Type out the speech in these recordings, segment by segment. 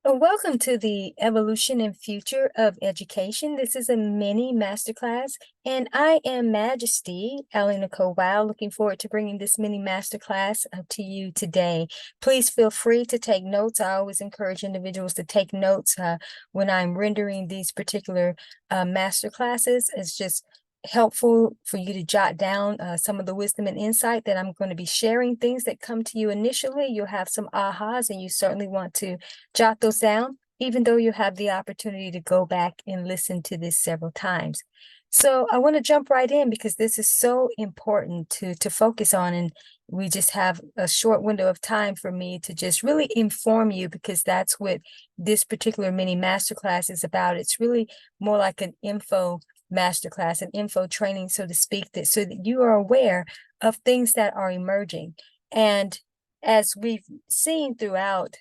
Welcome to the Evolution and Future of Education. This is a mini masterclass, and I am Majesty AliNICOLE WOW. Looking forward to bringing this mini masterclass to you today. Please feel free to take notes. I always encourage individuals to take notes when I'm rendering these particular masterclasses. It's just helpful for you to jot down some of the wisdom and insight that I'm going to be sharing. Things that come to you initially, you'll have some ahas, and you certainly want to jot those down, even though you have the opportunity to go back and listen to this several times. So I want to jump right in because this is so important to focus on, and we just have a short window of time for me to just really inform you, because that's what this particular mini masterclass is about. It's really more like an info masterclass, an info training, so to speak, that so that you are aware of things that are emerging. And as we've seen throughout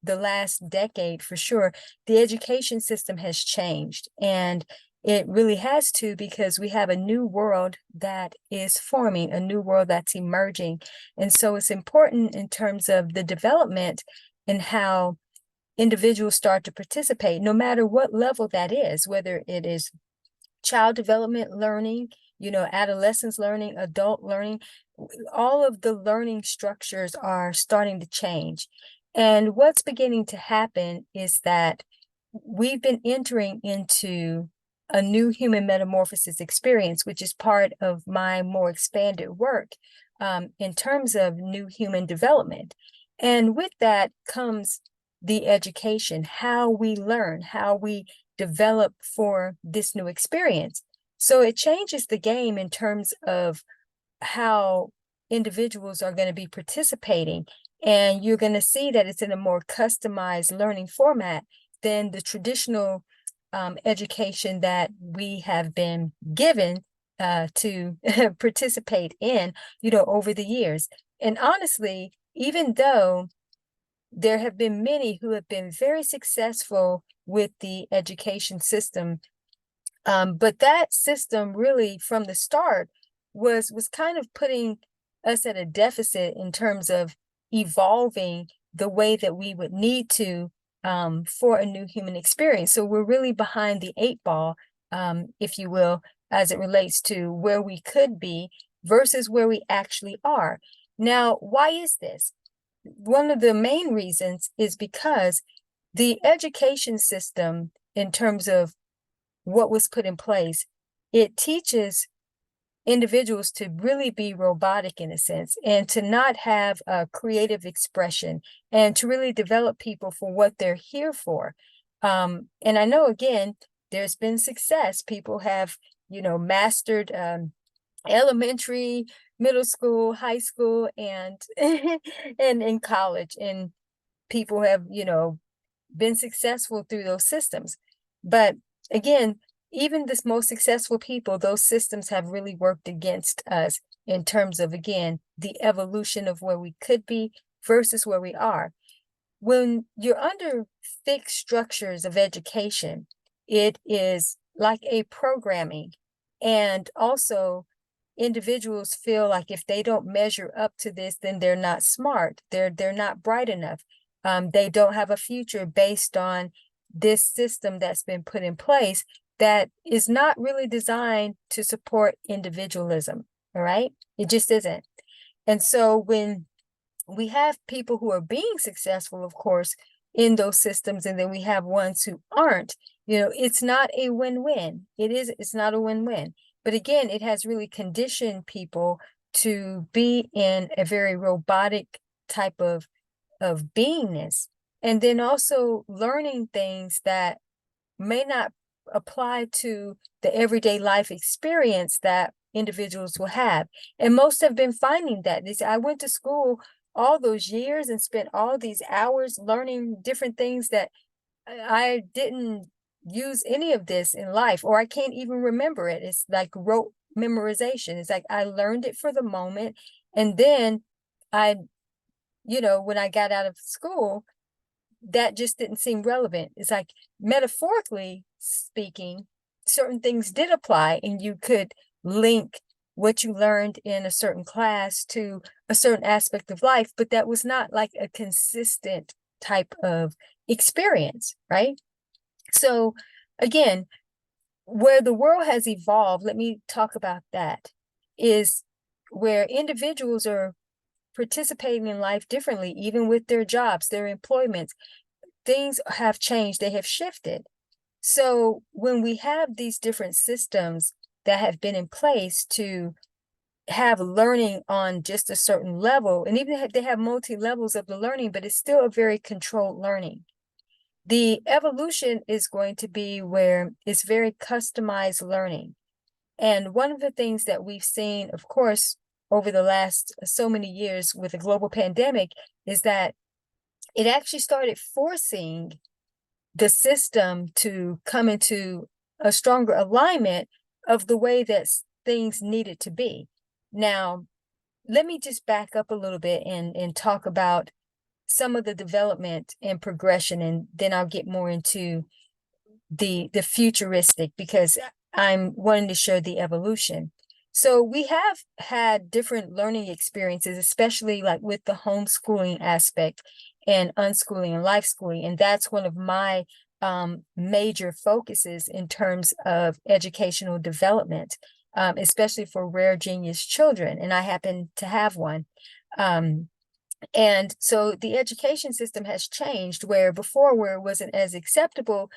the last decade, for sure, the education system has changed, and it really has to, because we have a new world that is forming, a new world that's emerging. And so it's important in terms of the development and how individuals start to participate, no matter what level that is, whether it is child development learning, adolescence learning, adult learning. All of the learning structures are starting to change. And what's beginning to happen is that we've been entering into a new human metamorphosis experience, which is part of my more expanded work in terms of new human development. And with that comes the education, how we learn, how we develop for this new experience. So it changes the game in terms of how individuals are going to be participating. And you're going to see that it's in a more customized learning format than the traditional education that we have been given to participate in, over the years. And honestly, even though there have been many who have been very successful with the education system, but that system really from the start was kind of putting us at a deficit in terms of evolving the way that we would need to for a new human experience. So we're really behind the 8 ball, if you will, as it relates to where we could be versus where we actually are. Now, why is this? One of the main reasons is because the education system, in terms of what was put in place, it teaches individuals to really be robotic in a sense, and to not have a creative expression, and to really develop people for what they're here for. And I know, again, there's been success. People have, mastered elementary, middle school, high school, and and in college, and people have been successful through those systems. But again, even the most successful people, those systems have really worked against us in terms of, again, the evolution of where we could be versus where we are. When you're under fixed structures of education, it is like a programming. And also, individuals feel like if they don't measure up to this, then they're not smart. They're not bright enough. They don't have a future based on this system that's been put in place that is not really designed to support individualism. All right, it just isn't. And so when we have people who are being successful, of course, in those systems, and then we have ones who aren't, it's not a win-win. It's not a win-win. But again, it has really conditioned people to be in a very robotic type of beingness, and then also learning things that may not apply to the everyday life experience that individuals will have. And most have been finding that. They say, I went to school all those years and spent all these hours learning different things that I didn't use any of this in life, or I can't even remember it. It's like rote memorization. It's like I learned it for the moment, and then when I got out of school, that just didn't seem relevant. It's like, metaphorically speaking, certain things did apply, and you could link what you learned in a certain class to a certain aspect of life, but that was not like a consistent type of experience, right? So again, where the world has evolved, let me talk about that, is where individuals are participating in life differently, even with their jobs, their employments. Things have changed, they have shifted. So when we have these different systems that have been in place to have learning on just a certain level, and even if they have multi-levels of the learning, but it's still a very controlled learning. The evolution is going to be where it's very customized learning. And one of the things that we've seen, of course, over the last so many years with the global pandemic is that it actually started forcing the system to come into a stronger alignment of the way that things needed to be. Now, let me just back up a little bit and talk about some of the development and progression, and then I'll get more into the futuristic, because I'm wanting to show the evolution. So we have had different learning experiences, especially like with the homeschooling aspect and unschooling and life schooling. And that's one of my major focuses in terms of educational development, especially for rare genius children. And I happen to have one. And so the education system has changed, where before, where it wasn't as acceptable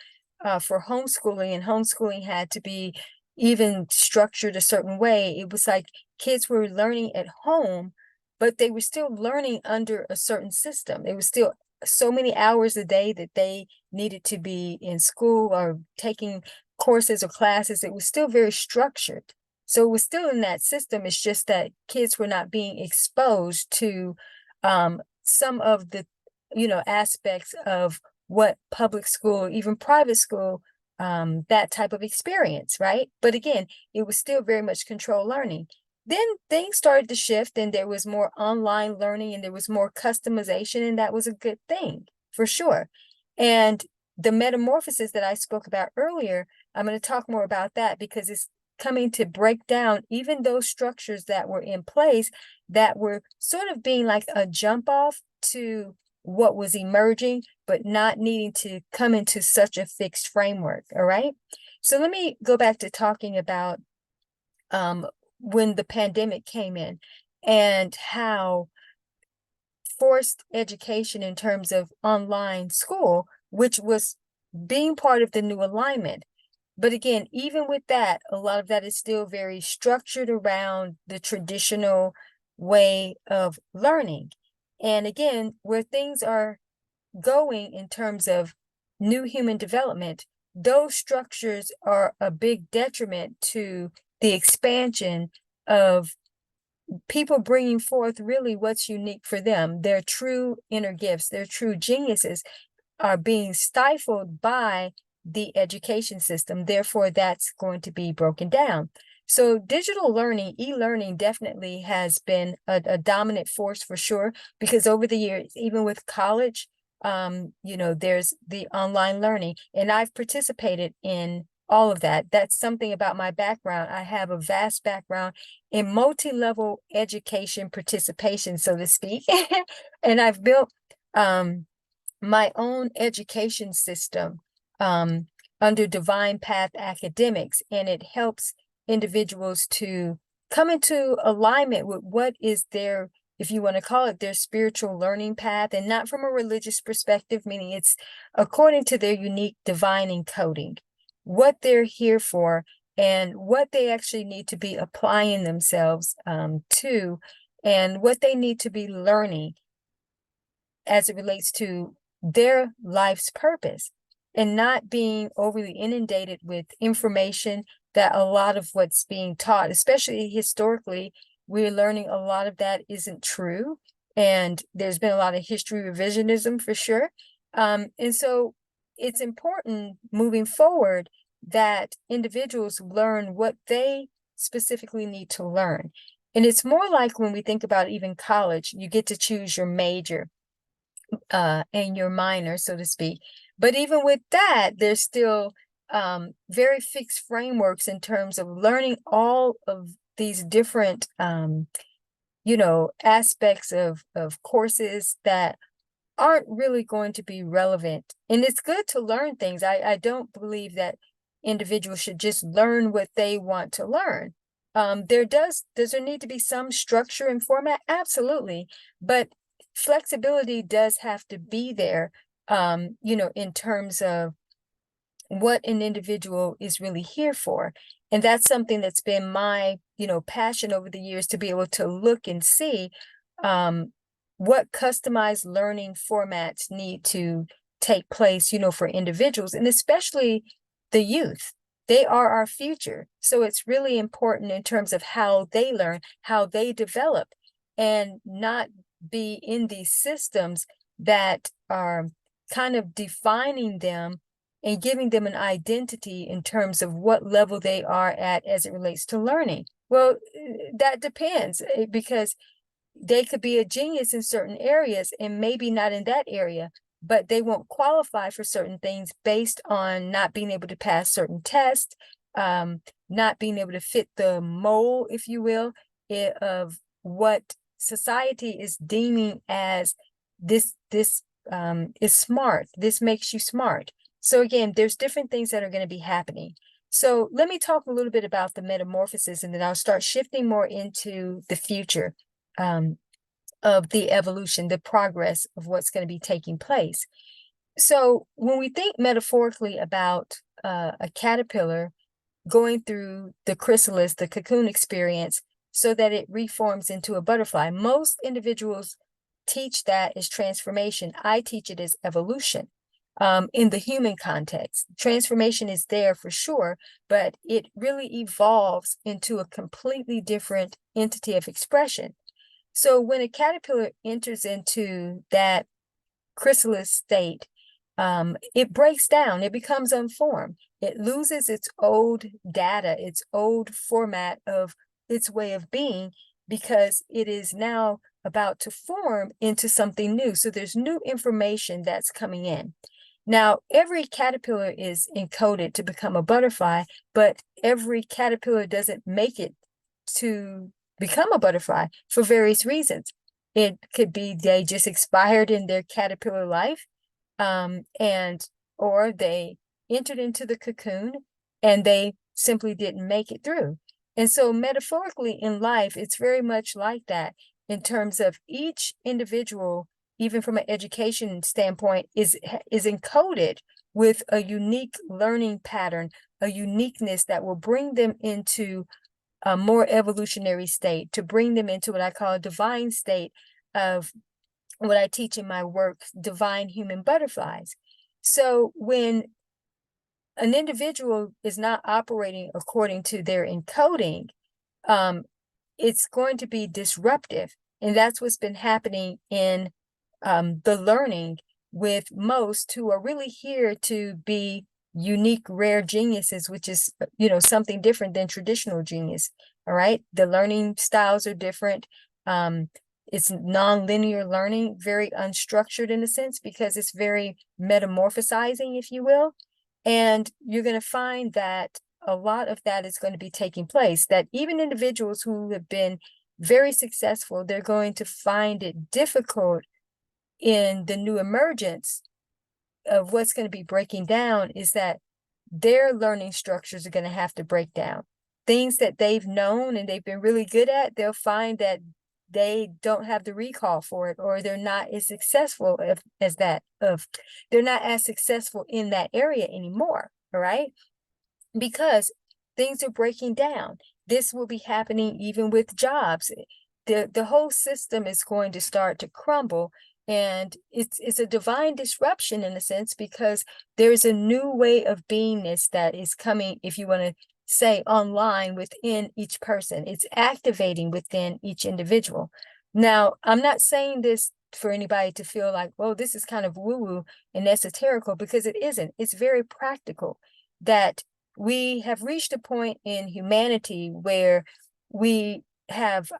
for homeschooling, and homeschooling had to be even structured a certain way. It was like kids were learning at home, but they were still learning under a certain system. It was still so many hours a day that they needed to be in school or taking courses or classes. It was still very structured. So it was still in that system. It's just that kids were not being exposed to some of the, aspects of what public school, even private school, that type of experience, right? But again, it was still very much controlled learning. Then things started to shift, and there was more online learning, and there was more customization, and that was a good thing for sure. And the metamorphosis that I spoke about earlier, I'm going to talk more about that, because it's coming to break down even those structures that were in place that were sort of being like a jump off to what was emerging, but not needing to come into such a fixed framework. All right. So let me go back to talking about when the pandemic came in and how forced education in terms of online school, which was being part of the new alignment. But again, even with that, a lot of that is still very structured around the traditional way of learning. And again, where things are going in terms of new human development, those structures are a big detriment to the expansion of people bringing forth really what's unique for them. Their true inner gifts, their true geniuses are being stifled by the education system. Therefore, that's going to be broken down. So digital learning, e-learning, definitely has been a dominant force for sure, because over the years, even with college, there's the online learning, and I've participated in all of that. That's something about my background. I have a vast background in multi-level education participation, so to speak. And I've built my own education system under Divine Path Academics, and it helps individuals to come into alignment with what is their, if you want to call it, their spiritual learning path, and not from a religious perspective, meaning it's according to their unique divine encoding, what they're here for, and what they actually need to be applying themselves to, and what they need to be learning as it relates to their life's purpose, and not being overly inundated with information that a lot of what's being taught, especially historically, we're learning a lot of that isn't true. And there's been a lot of history revisionism for sure. And so it's important moving forward that individuals learn what they specifically need to learn. And it's more like when we think about even college, you get to choose your major and your minor, so to speak. But even with that, there's still very fixed frameworks in terms of learning all of these different, aspects of courses that aren't really going to be relevant. And it's good to learn things. I don't believe that individuals should just learn what they want to learn. Does there need to be some structure and format? Absolutely. But flexibility does have to be there, in terms of what an individual is really here for. And that's something that's been my, passion over the years, to be able to look and see what customized learning formats need to take place, for individuals, and especially the youth. They are our future. So it's really important in terms of how they learn, how they develop, and not be in these systems that are kind of defining them and giving them an identity in terms of what level they are at as it relates to learning. Well, that depends, because they could be a genius in certain areas and maybe not in that area, but they won't qualify for certain things based on not being able to pass certain tests, not being able to fit the mold, if you will, of what society is deeming as this is smart. This makes you smart. So again, there's different things that are going to be happening. So let me talk a little bit about the metamorphosis, and then I'll start shifting more into the future of the evolution, the progress of what's going to be taking place. So when we think metaphorically about a caterpillar going through the chrysalis, the cocoon experience, so that it reforms into a butterfly, most individuals teach that as transformation. I teach it as evolution. In the human context, transformation is there for sure, but it really evolves into a completely different entity of expression. So when a caterpillar enters into that chrysalis state, it breaks down, it becomes unformed. It loses its old data, its old format of its way of being, because it is now about to form into something new. So there's new information that's coming in. Now, every caterpillar is encoded to become a butterfly, but every caterpillar doesn't make it to become a butterfly for various reasons. It could be they just expired in their caterpillar life, or they entered into the cocoon and they simply didn't make it through. And so metaphorically in life, it's very much like that, in terms of each individual, even from an education standpoint, is encoded with a unique learning pattern, a uniqueness that will bring them into a more evolutionary state, to bring them into what I call a divine state of what I teach in my work, divine human butterflies. So when an individual is not operating according to their encoding, it's going to be disruptive. And that's what's been happening in the learning with most who are really here to be unique, rare geniuses, which is, something different than traditional genius. All right. The learning styles are different. It's non-linear learning, very unstructured in a sense, because it's very metamorphosizing, if you will. And you're going to find that a lot of that is going to be taking place, that even individuals who have been very successful, they're going to find it difficult in the new emergence of what's going to be breaking down, is that their learning structures are going to have to break down. Things that they've known and they've been really good at, they'll find that they don't have the recall for it, or they're not as successful they're not as successful in that area anymore. All right. Because things are breaking down. This will be happening even with jobs. The whole system is going to start to crumble. And it's a divine disruption in a sense, because there's a new way of beingness that is coming, if you want to say, online within each person. It's activating within each individual. Now, I'm not saying this for anybody to feel like, well, this is kind of woo-woo and esoterical, because it isn't. It's very practical, that we have reached a point in humanity where we have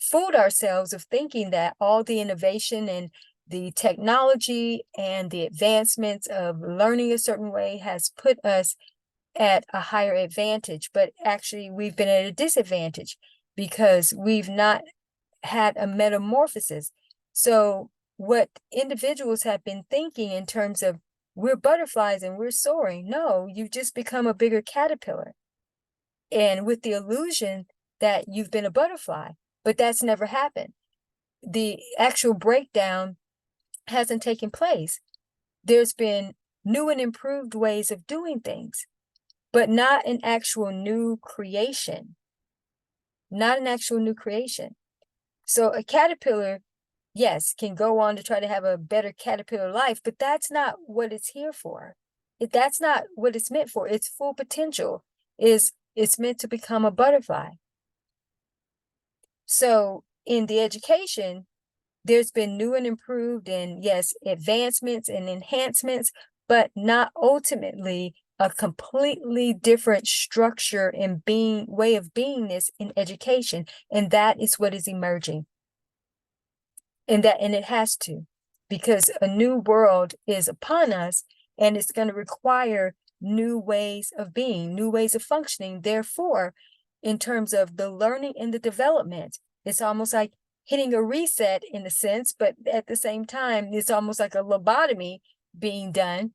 fooled ourselves of thinking that all the innovation and the technology and the advancements of learning a certain way has put us at a higher advantage, but actually we've been at a disadvantage, because we've not had a metamorphosis. So what individuals have been thinking in terms of we're butterflies and we're soaring. No, you've just become a bigger caterpillar. And with the illusion that you've been a butterfly, but that's never happened. The actual breakdown hasn't taken place. There's been new and improved ways of doing things, but not an actual new creation. Not an actual new creation. So a caterpillar, yes, can go on to try to have a better caterpillar life, but that's not what it's here for. That's not what it's meant for. Its full potential is it's meant to become a butterfly. So in the education, there's been new and improved and yes, advancements and enhancements, but not ultimately a completely different structure and way of beingness in education. And that is what is emerging. And it has to, because a new world is upon us and it's going to require new ways of being, new ways of functioning. Therefore, in terms of the learning and the development, it's almost like hitting a reset in a sense, but at the same time, it's almost like a lobotomy being done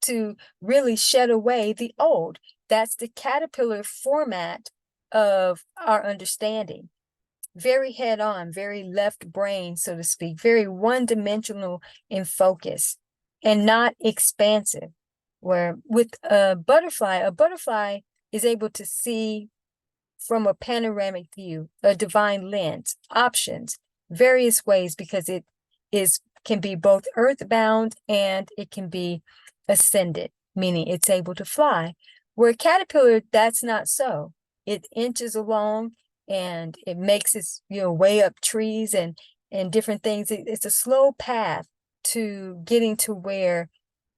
to really shed away the old. That's the caterpillar format of our understanding. Very head on, very left brain, so to speak, very one-dimensional in focus and not expansive. Where with a butterfly is able to see from a panoramic view, a divine lens, options, various ways, because it can be both earthbound and it can be ascended, meaning it's able to fly. Where a caterpillar, that's not so. It inches along and it makes its way up trees and different things. It's a slow path to getting to where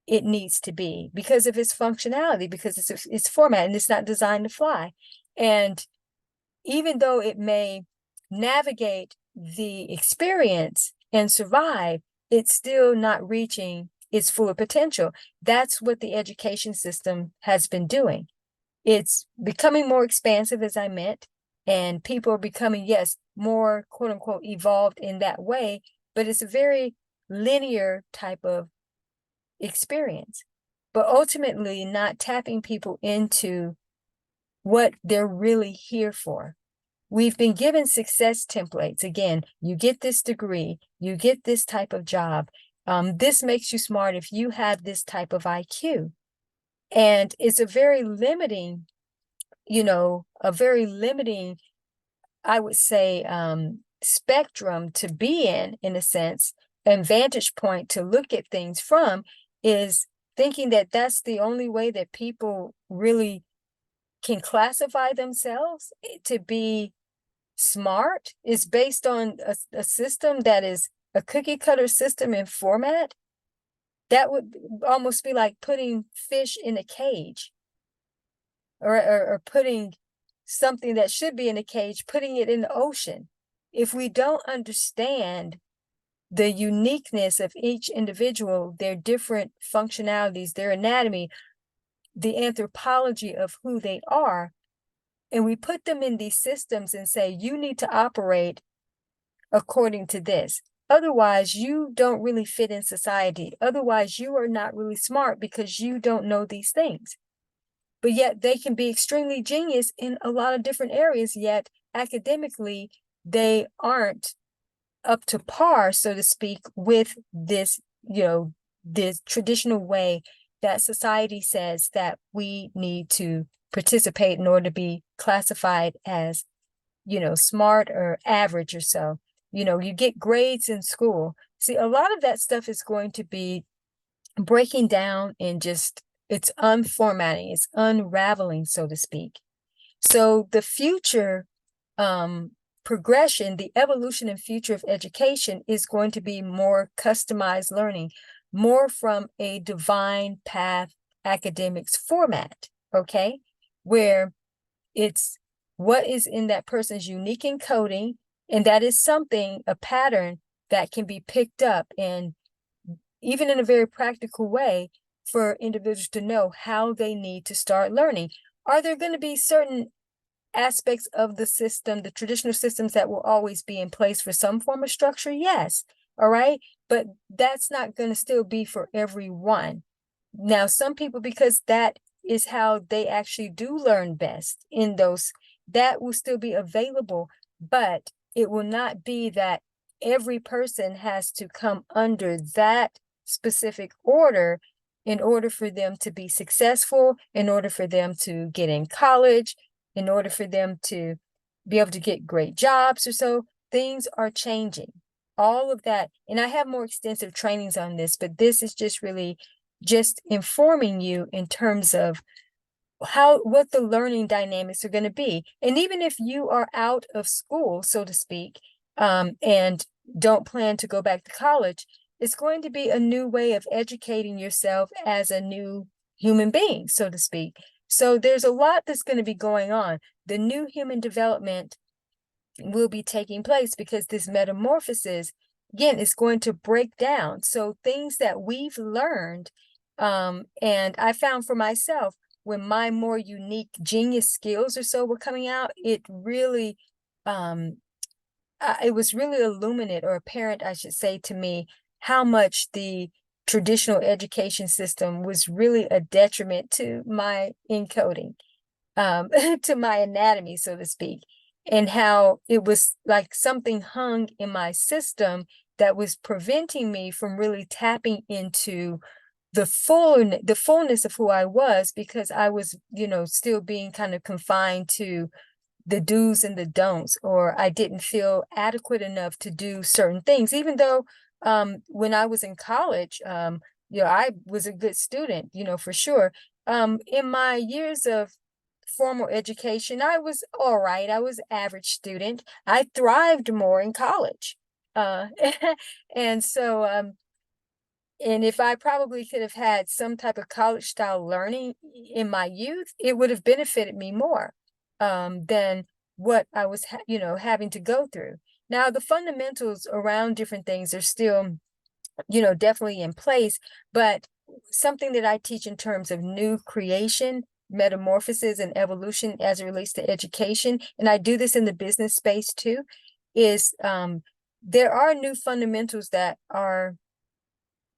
it needs to be because of its functionality, because its format, and it's not designed to fly. And even though it may navigate the experience and survive, it's still not reaching its full potential. That's what the education system has been doing. It's becoming more expansive, as I meant, and people are becoming, yes, more quote unquote evolved in that way, but it's a very linear type of experience, but ultimately not tapping people into what they're really here for. We've been given success templates. Again, you get this degree, you get this type of job. This makes you smart if you have this type of IQ. And it's a very limiting, I would say, spectrum to be in a sense, and vantage point to look at things from, is thinking that that's the only way that people really can classify themselves to be smart, is based on a system that is a cookie cutter system and format. That would almost be like putting fish in a cage, or putting something that should be in a cage, putting it in the ocean. If we don't understand the uniqueness of each individual, their different functionalities, their anatomy, the anthropology of who they are, and we put them in these systems and say, you need to operate according to this. Otherwise, you don't really fit in society. Otherwise, you are not really smart because you don't know these things. But yet they can be extremely genius in a lot of different areas, yet academically, they aren't up to par, so to speak, with this, this traditional way that society says that we need to participate in order to be classified as, smart or average or so. You get grades in school. See, a lot of that stuff is going to be breaking down and just, it's unformatting, it's unraveling, so to speak. So the future progression, the evolution and future of education is going to be more customized learning, more from a divine path academics format, okay? Where it's what is in that person's unique encoding, and that is something, a pattern that can be picked up, and even in a very practical way for individuals to know how they need to start learning. Are there going to be certain aspects of the system, the traditional systems, that will always be in place for some form of structure? Yes. all right? But that's not going to still be for everyone. Now, some people, because that is how they actually do learn best in those, that will still be available, but it will not be that every person has to come under that specific order in order for them to be successful, in order for them to get in college, in order for them to be able to get great jobs or so. Things are changing. All of that. And I have more extensive trainings on this, but this is just really just informing you in terms of what the learning dynamics are going to be. And even if you are out of school, so to speak, and don't plan to go back to college, it's going to be a new way of educating yourself as a new human being, so to speak. So there's a lot that's going to be going on. The new human development will be taking place because this metamorphosis, again, is going to break down. So things that we've learned, and I found for myself, when my more unique genius skills or so were coming out, it really, it was really illuminate or apparent, I should say, to me, how much the traditional education system was really a detriment to my encoding, to my anatomy, so to speak, and how it was like something hung in my system that was preventing me from really tapping into the fullness of who I was, because I was, still being kind of confined to the do's and the don'ts, or I didn't feel adequate enough to do certain things, even though when I was in college, I was a good student, for sure. In my years of formal education, I was all right. I was average student. I thrived more in college. And so, and if I probably could have had some type of college style learning in my youth, it would have benefited me more than what I was, having to go through. Now, the fundamentals around different things are still, definitely in place, but something that I teach in terms of new creation, metamorphosis, and evolution as it relates to education, and I do this in the business space too, is there are new fundamentals that are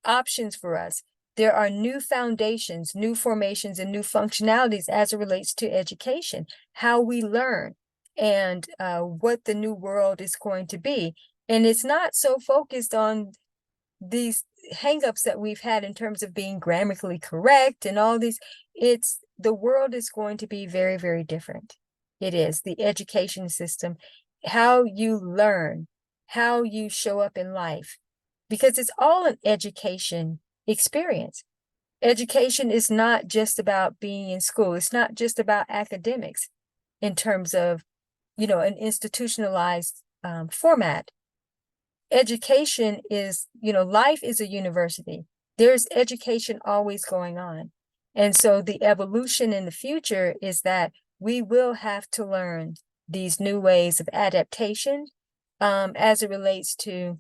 options for us. There are new foundations, new formations, and new functionalities as it relates to education, how we learn, and what the new world is going to be. And it's not so focused on these hangups that we've had in terms of being grammatically correct and all these. It's the world is going to be very, very different. It is the education system, how you learn, how you show up in life, because it's all an education experience. Education is not just about being in school. It's not just about academics in terms of, an institutionalized format. Education is, life is a university. There's education always going on. And so the evolution in the future is that we will have to learn these new ways of adaptation as it relates to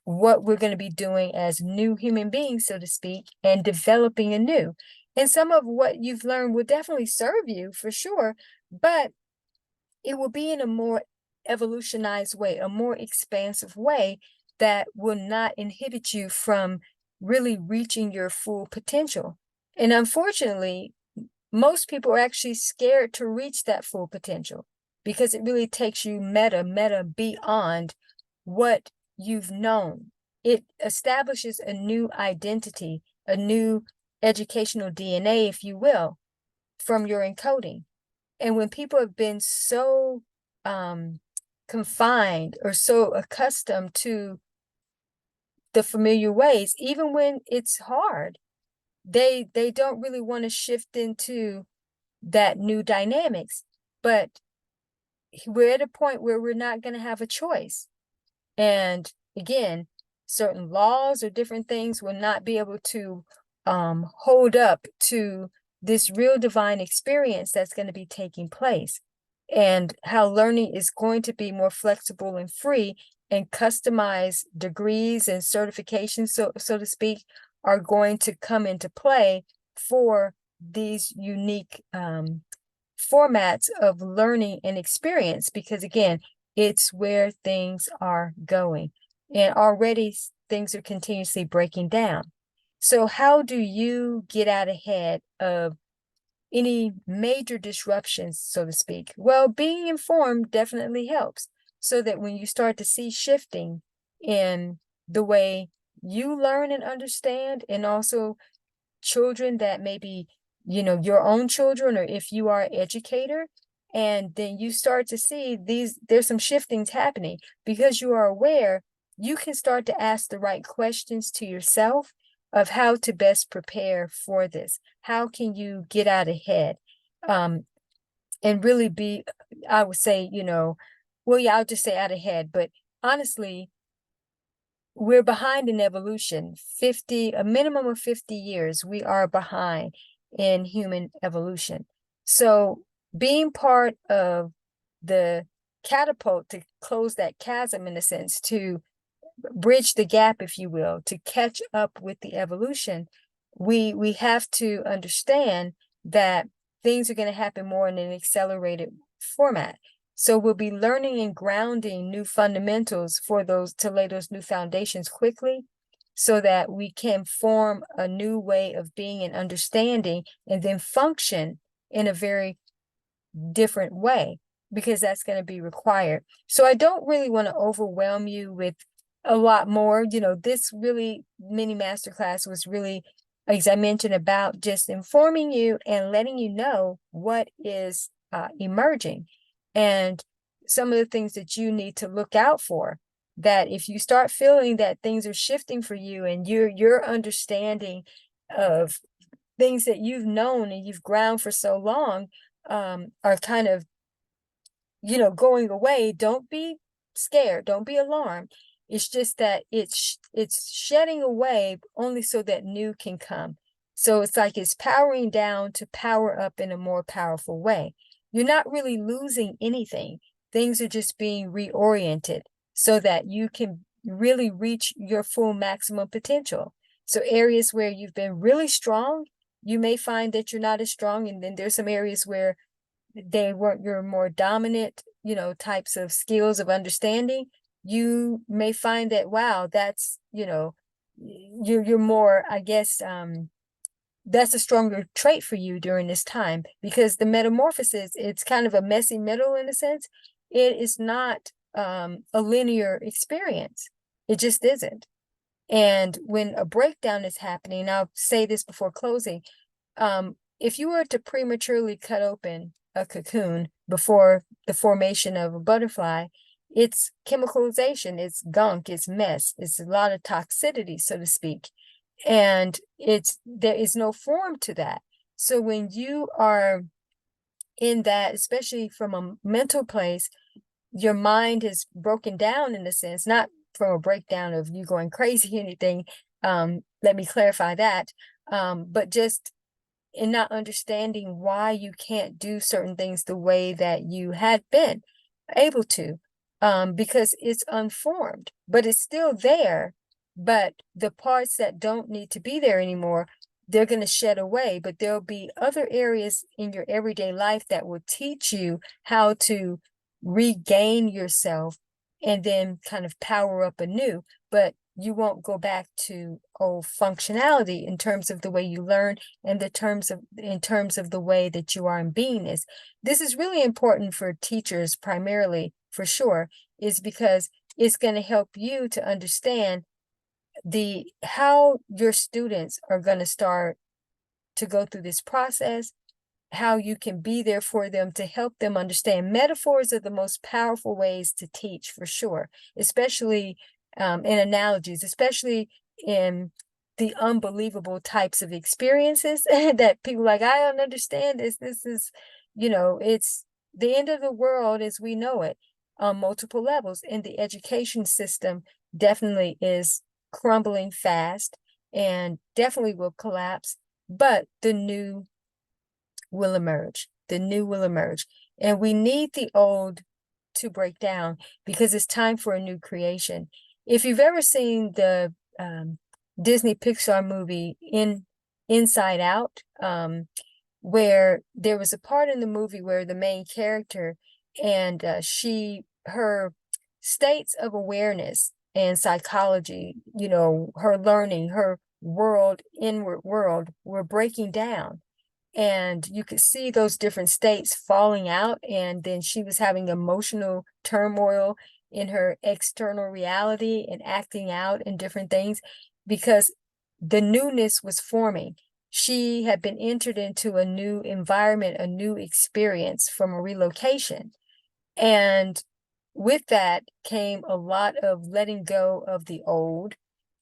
what we're going to be doing as new human beings, so to speak, and developing anew. And some of what you've learned will definitely serve you for sure, but it will be in a more evolutionized way, a more expansive way that will not inhibit you from really reaching your full potential. And unfortunately, most people are actually scared to reach that full potential because it really takes you meta beyond what you've known. It establishes a new identity, a new educational DNA, if you will, from your encoding. And when people have been so confined or so accustomed to the familiar ways, even when it's hard, they don't really want to shift into that new dynamics. But we're at a point where we're not going to have a choice. And again, certain laws or different things will not be able to hold up to this real divine experience that's going to be taking place, and how learning is going to be more flexible and free, and customized degrees and certifications, so to speak, are going to come into play for these unique formats of learning and experience, because again, it's where things are going. and already things are continuously breaking down. So how do you get out ahead of any major disruptions, so to speak? Well, being informed definitely helps, so that when you start to see shifting in the way you learn and understand, and also children that maybe, your own children, or if you are an educator, and then you start to see there's some shiftings happening, because you are aware, you can start to ask the right questions to yourself of how to best prepare for this. How can you get out ahead? And really be, I would say, well, yeah, I'll just say out ahead, but honestly, we're behind in evolution. A minimum of 50 years, we are behind in human evolution. So being part of the catapult to close that chasm, in a sense, to bridge the gap, if you will, to catch up with the evolution, we have to understand that things are going to happen more in an accelerated format. So we'll be learning and grounding new fundamentals for those, to lay those new foundations quickly, so that we can form a new way of being and understanding, and then function in a very different way, because that's going to be required. So I don't really want to overwhelm you with a lot more. This really mini masterclass was really, as I mentioned, about just informing you and letting you know what is emerging, and some of the things that you need to look out for. That if you start feeling that things are shifting for you, and your understanding of things that you've known and you've ground for so long are kind of, going away, don't be scared, don't be alarmed. It's just that it's shedding away only so that new can come. So it's like it's powering down to power up in a more powerful way. You're not really losing anything. Things are just being reoriented so that you can really reach your full maximum potential. So areas where you've been really strong, you may find that you're not as strong. And then there's some areas where they weren't your more dominant, types of skills of understanding. You may find that, wow, that's, you're more, I guess, that's a stronger trait for you during this time, because the metamorphosis, it's kind of a messy middle in a sense. It is not a linear experience. It just isn't. And when a breakdown is happening, I'll say this before closing, if you were to prematurely cut open a cocoon before the formation of a butterfly, it's chemicalization, it's gunk, it's mess, it's a lot of toxicity, so to speak. And there is no form to that. So when you are in that, especially from a mental place, your mind is broken down in a sense, not from a breakdown of you going crazy, anything. Let me clarify that. But just in not understanding why you can't do certain things the way that you had been able to, because it's unformed, but it's still there. But the parts that don't need to be there anymore, they're going to shed away. But there'll be other areas in your everyday life that will teach you how to regain yourself and then kind of power up anew. But you won't go back to old functionality in terms of the way you learn, and in terms of the way that you are in beingness. This is really important for teachers primarily, for sure, is because it's going to help you to understand how your students are going to start to go through this process, how you can be there for them to help them understand. Metaphors are the most powerful ways to teach, for sure, especially in analogies, especially in the unbelievable types of experiences that people like, I don't understand this. This is, it's the end of the world as we know it on multiple levels. And the education system definitely is crumbling fast and definitely will collapse, but the new will emerge. The new will emerge. And we need the old to break down, because it's time for a new creation. If you've ever seen the Disney Pixar movie Inside Out, where there was a part in the movie where the main character and her states of awareness and psychology, you know, her learning, her world, inward world were breaking down. And you could see those different states falling out. And then she was having emotional turmoil in her external reality and acting out in different things because the newness was forming. She had been entered into a new environment, a new experience from a relocation. And with that came a lot of letting go of the old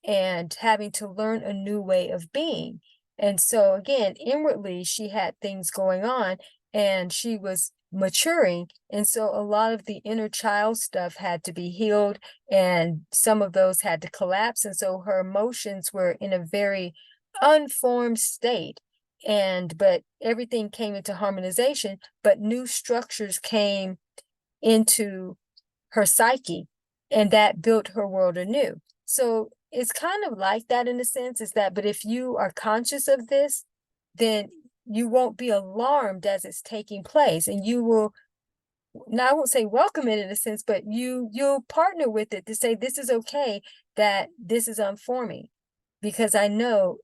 and having to learn a new way of being. And so again, inwardly, she had things going on and she was maturing. And so a lot of the inner child stuff had to be healed and some of those had to collapse. And so her emotions were in a very unformed state. But everything came into harmonization, but new structures came into her psyche, and that built her world anew. So it's kind of like that in a sense, is that, but if you are conscious of this, then you won't be alarmed as it's taking place, and you will, now I won't say welcome it in a sense, but you'll partner with it to say, this is okay, that this is unforming, because I know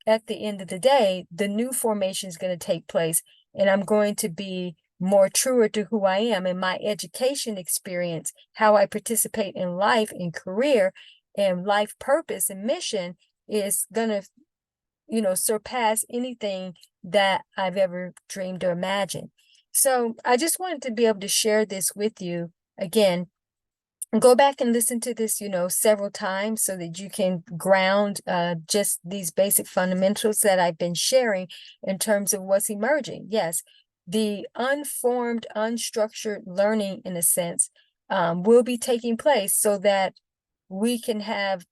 at the end of the day, the new formation is going to take place, and I'm going to be more truer to who I am and my education experience, how I participate in life and career and life purpose and mission is going to, you know, surpass anything that I've ever dreamed or imagined. So I just wanted to be able to share this with you again. Go back and listen to this, you know, several times so that you can ground just these basic fundamentals that I've been sharing in terms of what's emerging. Yes, the unformed, unstructured learning, in a sense, will be taking place so that we can have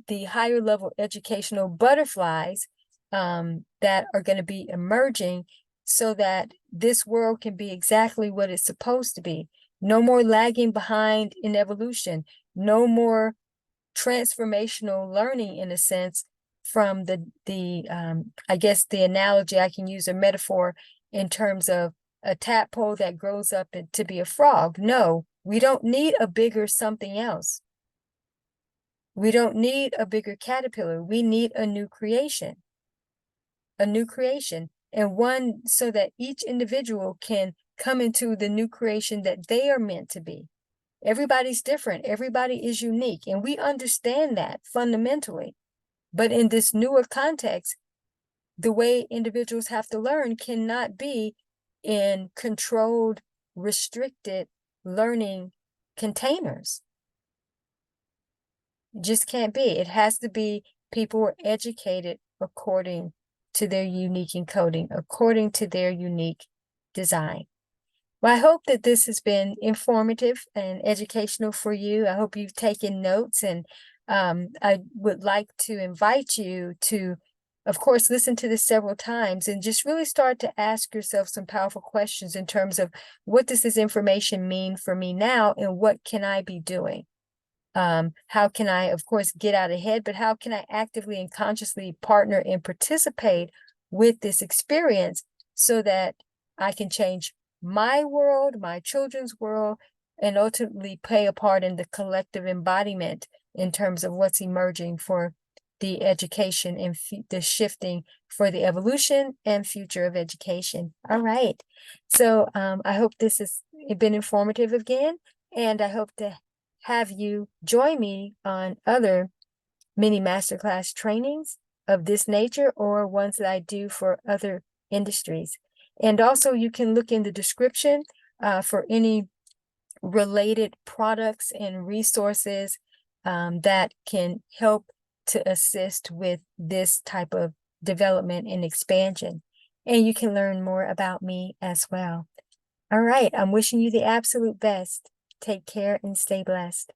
the higher level educational butterflies that are going to be emerging so that this world can be exactly what it's supposed to be. No more lagging behind in evolution, no more transformational learning, in a sense, from I guess the analogy I can use, a metaphor in terms of a tadpole that grows up to be a frog. No, we don't need a bigger something else. We don't need a bigger caterpillar. We need a new creation, and one so that each individual can come into the new creation that they are meant to be. Everybody's different. Everybody is unique. And we understand that fundamentally. But in this newer context, the way individuals have to learn cannot be in controlled, restricted learning containers. It just can't be. It has to be people who are educated according to their unique encoding, according to their unique design. Well, I hope that this has been informative and educational for you. I hope you've taken notes, and I would like to invite you to, of course, listen to this several times and just really start to ask yourself some powerful questions in terms of what does this information mean for me now and what can I be doing? How can I, of course, get out ahead, but how can I actively and consciously partner and participate with this experience so that I can change my world, my children's world, and ultimately play a part in the collective embodiment in terms of what's emerging for the education and the shifting for the evolution and future of education. All right. So I hope this has been informative again, and I hope to have you join me on other mini masterclass trainings of this nature or ones that I do for other industries. And also you can look in the description for any related products and resources that can help to assist with this type of development and expansion. And you can learn more about me as well. All right, I'm wishing you the absolute best. Take care and stay blessed.